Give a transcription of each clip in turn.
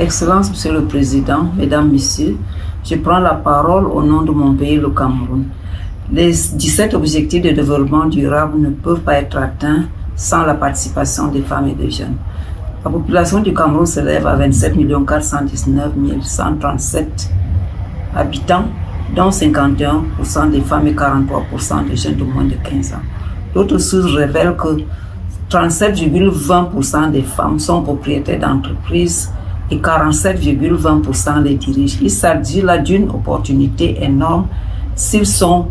Excellence, Monsieur le Président, Mesdames, Messieurs, je prends la parole au nom de mon pays, le Cameroun. Les 17 objectifs de développement durable ne peuvent pas être atteints sans la participation des femmes et des jeunes. La population du Cameroun s'élève à 27 419 137 habitants, dont 51% des femmes et 43% des jeunes de moins de 15 ans. D'autres sources révèlent que 37,20% des femmes sont propriétaires d'entreprises et 47,20% les dirigent. Il s'agit là d'une opportunité énorme s'ils sont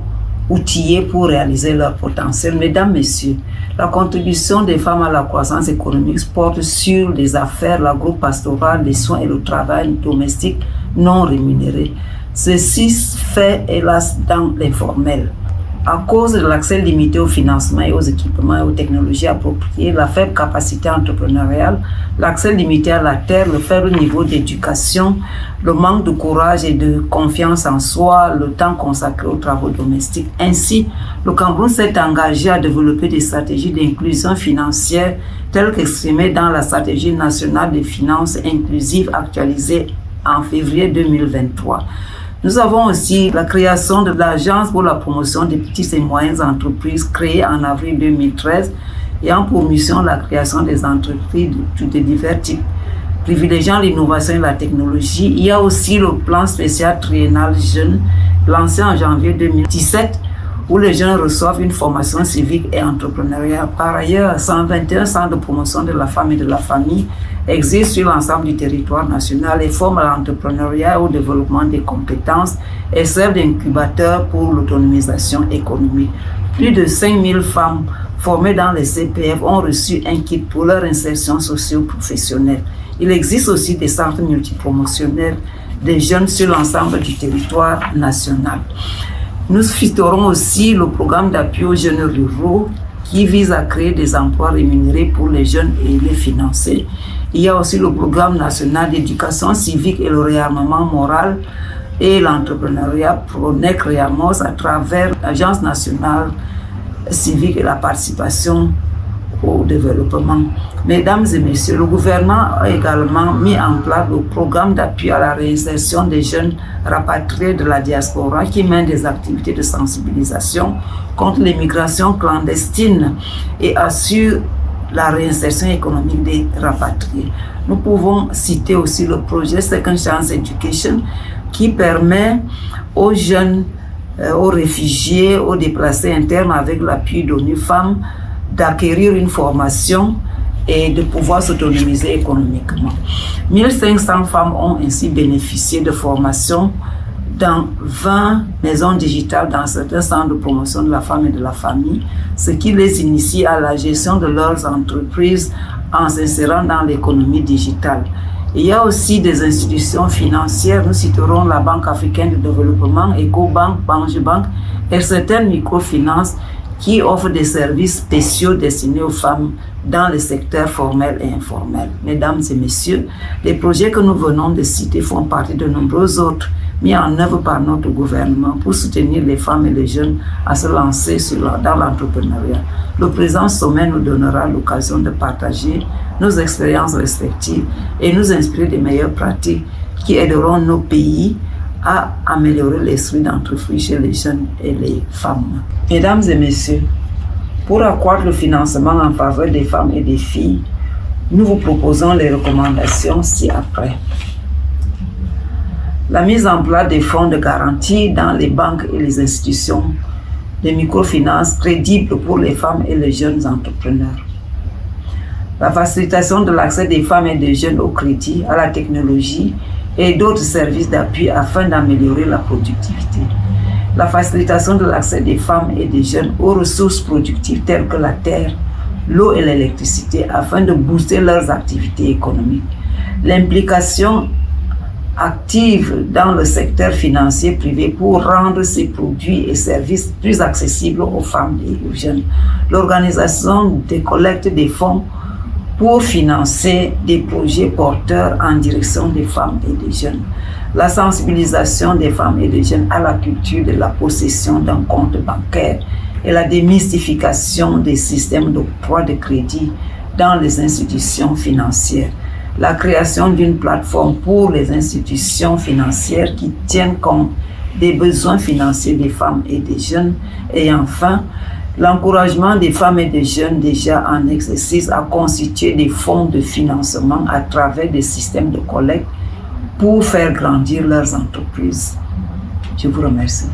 outillés pour réaliser leur potentiel. Mesdames, Messieurs, la contribution des femmes à la croissance économique porte sur les affaires, l'agro-pastoral, les soins et le travail domestique non rémunéré. Ceci se fait hélas dans l'informel. À cause de l'accès limité au financement et aux équipements et aux technologies appropriées, la faible capacité entrepreneuriale, l'accès limité à la terre, le faible niveau d'éducation, le manque de courage et de confiance en soi, le temps consacré aux travaux domestiques. Ainsi, le Cameroun s'est engagé à développer des stratégies d'inclusion financière telles qu'exprimées dans la stratégie nationale de finances inclusives actualisée en février 2023. Nous avons aussi la création de l'Agence pour la promotion des petites et moyennes entreprises créée en avril 2013 ayant pour mission la création des entreprises de divers types, privilégiant l'innovation et la technologie. Il y a aussi le plan spécial triennal jeunes lancé en janvier 2017 où les jeunes reçoivent une formation civique et entrepreneuriale. Par ailleurs, 121 centres de promotion de la femme et de la famille existent sur l'ensemble du territoire national et forment à l'entrepreneuriat et au développement des compétences et servent d'incubateurs pour l'autonomisation économique. Plus de 5000 femmes formées dans les CPF ont reçu un kit pour leur insertion socio-professionnelle. Il existe aussi des centres multipromotionnels des jeunes sur l'ensemble du territoire national. Nous citerons aussi le programme d'appui aux jeunes ruraux qui vise à créer des emplois rémunérés pour les jeunes et les financer. Il y a aussi le programme national d'éducation civique et le réarmement moral et l'entrepreneuriat PRONEC Réamos à travers l'Agence nationale civique et la participation au développement. Mesdames et messieurs, le gouvernement a également mis en place le programme d'appui à la réinsertion des jeunes rapatriés de la diaspora qui mène des activités de sensibilisation contre l'immigration clandestine et assure la réinsertion économique des rapatriés. Nous pouvons citer aussi le projet Second Chance Education qui permet aux jeunes, aux réfugiés, aux déplacés internes avec l'appui d'ONU Femmes d'acquérir une formation et de pouvoir s'autonomiser économiquement. 1500 femmes ont ainsi bénéficié de formations dans 20 maisons digitales dans certains centres de promotion de la femme et de la famille, ce qui les initie à la gestion de leurs entreprises en s'insérant dans l'économie digitale. Il y a aussi des institutions financières, nous citerons la Banque africaine de développement, Ecobank, Bank et certaines microfinances qui offrent des services spéciaux destinés aux femmes dans les secteurs formels et informels. Mesdames et messieurs, les projets que nous venons de citer font partie de nombreux autres mis en œuvre par notre gouvernement pour soutenir les femmes et les jeunes à se lancer dans l'entrepreneuriat. Le présent sommet nous donnera l'occasion de partager nos expériences respectives et nous inspirer des meilleures pratiques qui aideront nos pays à améliorer l'esprit d'entreprise chez les jeunes et les femmes. Mesdames et messieurs, pour accroître le financement en faveur des femmes et des filles, nous vous proposons les recommandations ci-après. La mise en place des fonds de garantie dans les banques et les institutions de microfinance crédibles pour les femmes et les jeunes entrepreneurs. La facilitation de l'accès des femmes et des jeunes au crédit, à la technologie et d'autres services d'appui afin d'améliorer la productivité. La facilitation de l'accès des femmes et des jeunes aux ressources productives telles que la terre, l'eau et l'électricité afin de booster leurs activités économiques. L'implication active dans le secteur financier privé pour rendre ces produits et services plus accessibles aux femmes et aux jeunes. L'organisation des collectes des fonds pour financer des projets porteurs en direction des femmes et des jeunes. La sensibilisation des femmes et des jeunes à la culture de la possession d'un compte bancaire et la démystification des systèmes d'octroi de crédit dans les institutions financières. la création d'une plateforme pour les institutions financières qui tiennent compte des besoins financiers des femmes et des jeunes, et enfin, l'encouragement des femmes et des jeunes déjà en exercice à constituer des fonds de financement à travers des systèmes de collecte pour faire grandir leurs entreprises. Je vous remercie.